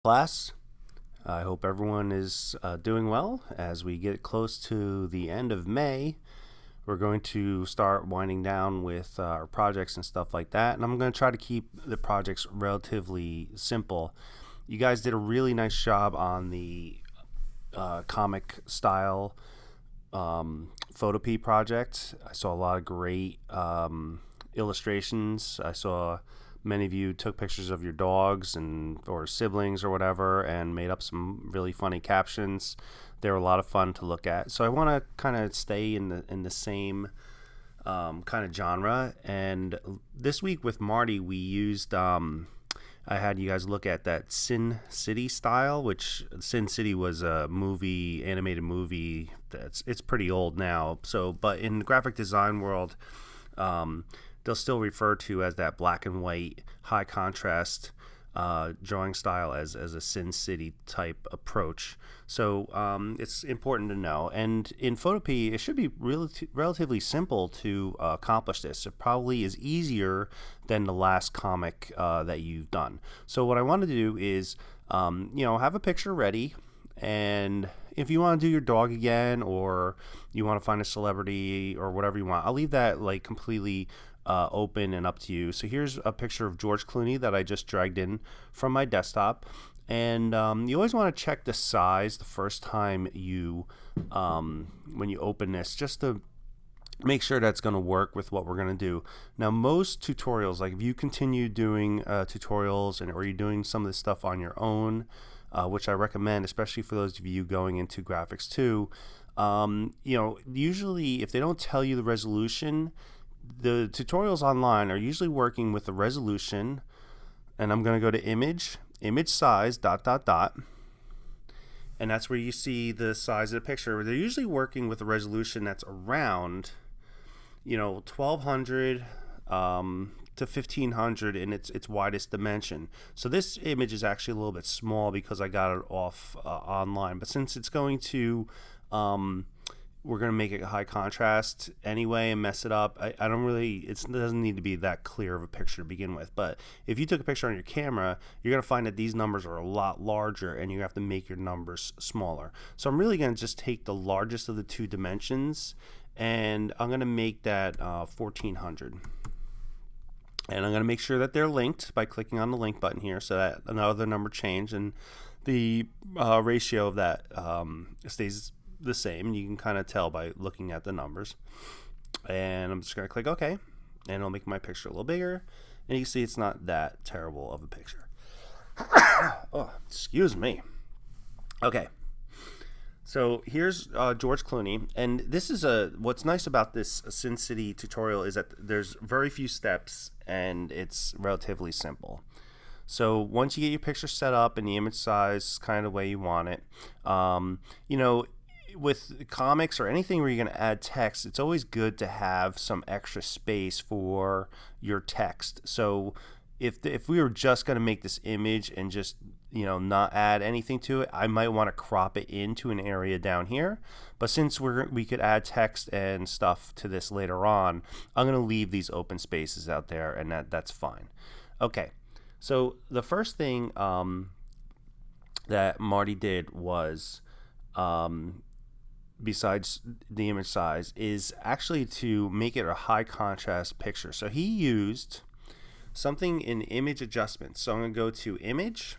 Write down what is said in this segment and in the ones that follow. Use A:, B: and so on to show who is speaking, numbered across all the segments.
A: class. I hope everyone is doing well. As we get close to the end of May, we're going to start winding down with our projects and stuff like that. And I'm going to try to keep the projects relatively simple. You guys did a really nice job on the comic style Photopea project. I saw a lot of great illustrations. I saw many of you took pictures of your dogs and or siblings or whatever and made up some really funny captions. They were a lot of fun to look at. So I want to kind of stay in the same kind of genre. And this week with Marty, we used I had you guys look at that Sin City style, which Sin City was a movie, animated movie it's pretty old now. So, but in the graphic design world, they'll still refer to as that black and white, high contrast drawing style as a Sin City type approach. So it's important to know. And in Photopea, it should be relatively simple to accomplish this. It probably is easier than the last comic that you've done. So what I want to do is, have a picture ready. And if you want to do your dog again, or you want to find a celebrity or whatever you want, I'll leave that like completely open and up to you. So here's a picture of George Clooney that I just dragged in from my desktop. And you always want to check the size the first time you, when you open this, just to make sure that's going to work with what we're going to do. Now, most tutorials, like if you continue doing tutorials or you're doing some of this stuff on your own, which I recommend, especially for those of you going into graphics too, usually if they don't tell you the resolution, the tutorials online are usually working with the resolution, and I'm going to go to image size, ... And that's where you see the size of the picture. They're usually working with a resolution that's around, 1200 to 1500 in its widest dimension. So this image is actually a little bit small because I got it off online. But since it's going to, we're going to make it high contrast anyway and mess it up. I don't really, it doesn't need to be that clear of a picture to begin with. But if you took a picture on your camera, you're going to find that these numbers are a lot larger and you have to make your numbers smaller. So I'm really going to just take the largest of the two dimensions and I'm going to make that 1400. And I'm going to make sure that they're linked by clicking on the link button here so that another number changed and the ratio of that stays the same. You can kind of tell by looking at the numbers. And I'm just going to click OK. And it'll make my picture a little bigger. And you can see it's not that terrible of a picture. Oh, excuse me. Okay. So here's George Clooney, and this is what's nice about this Sin City tutorial is that there's very few steps and it's relatively simple. So once you get your picture set up and the image size kind of the way you want it, with comics or anything where you're going to add text, it's always good to have some extra space for your text. So if we were just going to make this image and just not add anything to it, I might want to crop it into an area down here. But since we could add text and stuff to this later on, I'm going to leave these open spaces out there, and that's fine. Okay, so the first thing that Marty did was, besides the image size, is actually to make it a high contrast picture. So he used something in image adjustments. So I'm going to go to image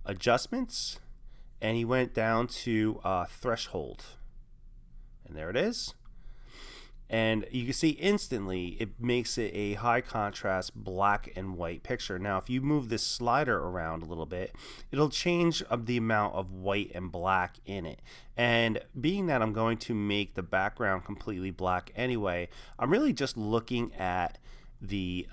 A: adjustments, and he went down to threshold, and there it is. And you can see instantly it makes it a high contrast black and white picture. Now if you move this slider around a little bit, it'll change the amount of white and black in it. And being that I'm going to make the background completely black anyway, I'm really just looking at the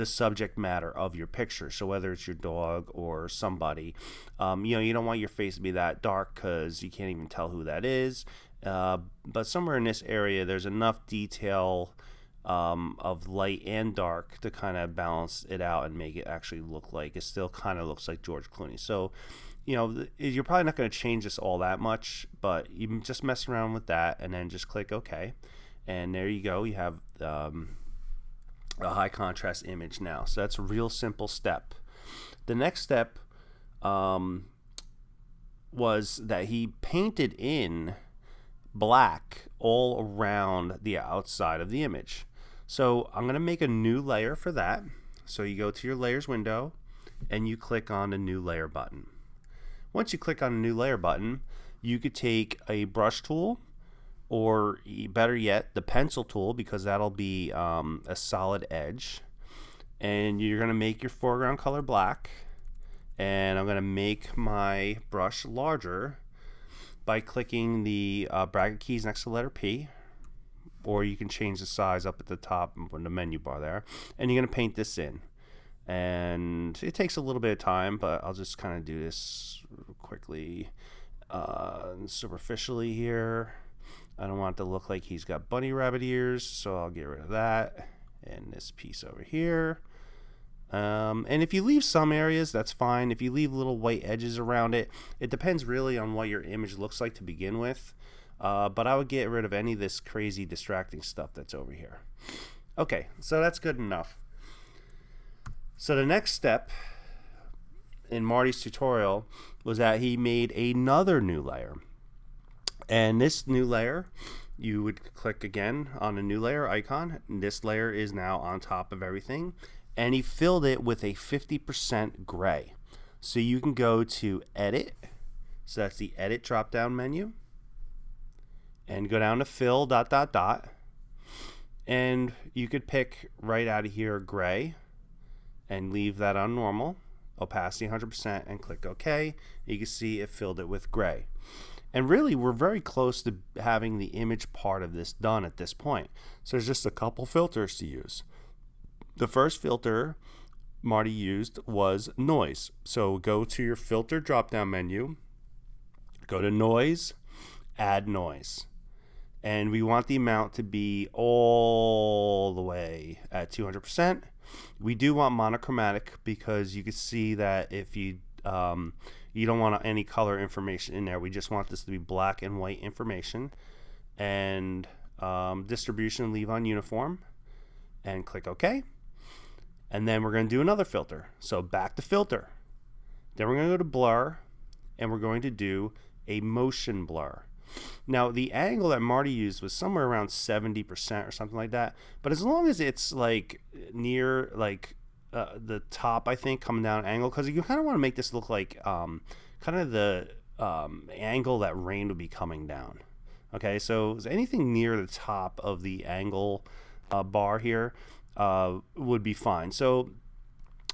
A: subject matter of your picture. So whether it's your dog or somebody, you don't want your face to be that dark because you can't even tell who that is. But somewhere in this area, there's enough detail of light and dark to kind of balance it out and make it actually look like it still kind of looks like George Clooney. So, you're probably not going to change this all that much, but you just mess around with that and then just click OK. And there you go. You have a high contrast image now. So that's a real simple step. The next step was that he painted in black all around the outside of the image. So I'm going to make a new layer for that. So you go to your layers window and you click on the new layer button. Once you click on a new layer button, you could take a brush tool, or better yet, the pencil tool, because that'll be a solid edge. And you're going to make your foreground color black. And I'm going to make my brush larger by clicking the bracket keys next to the letter P, or you can change the size up at the top in the menu bar there. And you're going to paint this in. And it takes a little bit of time, but I'll just kind of do this quickly, superficially here. I don't want it to look like he's got bunny rabbit ears, so I'll get rid of that. And this piece over here. And if you leave some areas, that's fine. If you leave little white edges around it, it depends really on what your image looks like to begin with. But I would get rid of any of this crazy distracting stuff that's over here. Okay, so that's good enough. So the next step in Marty's tutorial was that he made another new layer. And this new layer, you would click again on the new layer icon. And this layer is now on top of everything. And he filled it with a 50% gray. So you can go to Edit. So that's the Edit drop-down menu. And go down to Fill, ... And you could pick right out of here gray and leave that on normal, opacity 100%, and click OK. You can see it filled it with gray. And really, we're very close to having the image part of this done at this point. So there's just a couple filters to use. The first filter Marty used was noise. So go to your filter drop-down menu, go to noise, add noise. And we want the amount to be all the way at 200%. We do want monochromatic because you can see that if you you don't want any color information in there. We just want this to be black and white information. And distribution, leave on uniform, and click OK. And then we're going to do another filter. So back to filter. Then we're going to go to blur, and we're going to do a motion blur. Now, the angle that Marty used was somewhere around 70% or something like that. But as long as it's like near like the top, I think, coming down angle, because you kind of want to make this look like kind of the angle that rain would be coming down. Okay, so anything near the top of the angle bar here would be fine. So,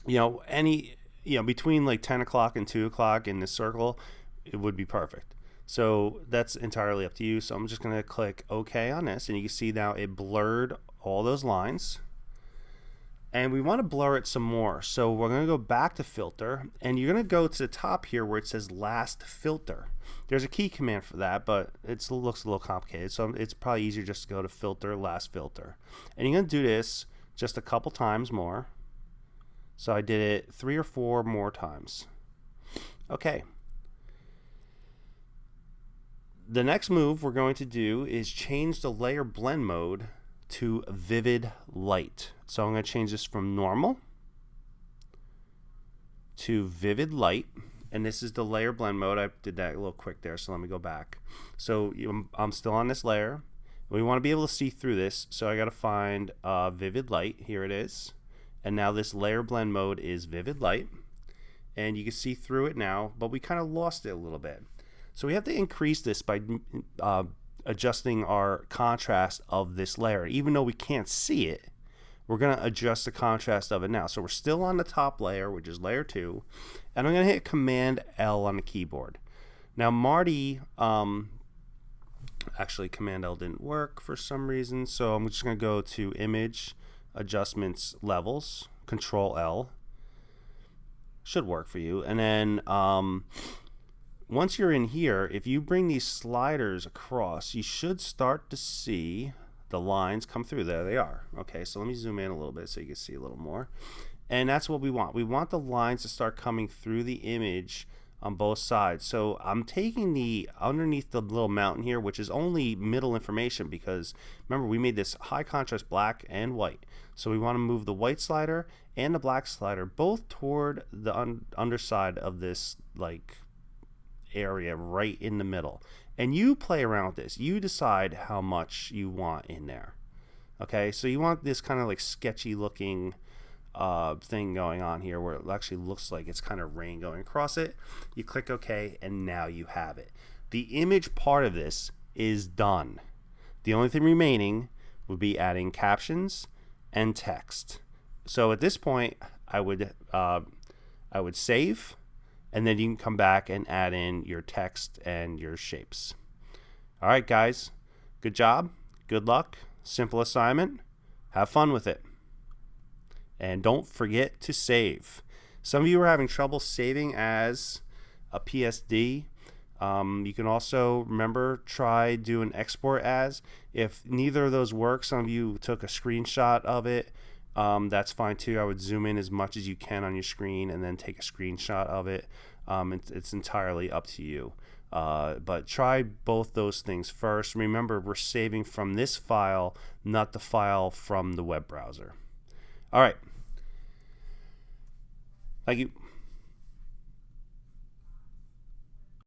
A: between like 10 o'clock and 2 o'clock in this circle, it would be perfect. So that's entirely up to you. So I'm just going to click OK on this, and you can see now it blurred all those lines. And we want to blur it some more. So we're going to go back to filter, and you're going to go to the top here where it says last filter. There's a key command for that, but it looks a little complicated. So it's probably easier just to go to filter, last filter. And you're going to do this just a couple times more. So I did it 3 or 4 more times. Okay. The next move we're going to do is change the layer blend mode to vivid light. So I'm going to change this from normal to vivid light. And this is the layer blend mode. I did that a little quick there, so let me go back. So I'm still on this layer. We want to be able to see through this, so I got to find vivid light. Here it is. And now this layer blend mode is vivid light. And you can see through it now, but we kind of lost it a little bit. So we have to increase this by adjusting our contrast of this layer. Even though we can't see it, we're going to adjust the contrast of it now. So we're still on the top layer, which is layer 2. And I'm going to hit Command L on the keyboard. Now Marty, actually Command L didn't work for some reason. So I'm just going to go to Image, Adjustments, Levels, Control L. Should work for you. And then once you're in here, if you bring these sliders across, you should start to see the lines come through. There they are. Okay, so let me zoom in a little bit so you can see a little more. And that's what we want. We want the lines to start coming through the image on both sides. So I'm taking the underneath the little mountain here, which is only middle information, because remember we made this high contrast black and white. So we want to move the white slider and the black slider both toward the underside of this like area right in the middle. And you play around with this. You decide how much you want in there. Okay, so you want this kind of like sketchy looking thing going on here where it actually looks like it's kind of rain going across it. You click OK, and now you have it. The image part of this is done. The only thing remaining would be adding captions and text. So at this point, I would save, and then you can come back and add in your text and your shapes. All right, guys, good job, good luck, simple assignment, have fun with it. And don't forget to save. Some of you are having trouble saving as a PSD. You can also, remember, try doing export as. If neither of those work, some of you took a screenshot of it. That's fine too. I would zoom in as much as you can on your screen and then take a screenshot of it. It's entirely up to you. But try both those things first. Remember, we're saving from this file, not the file from the web browser. All right. Thank you.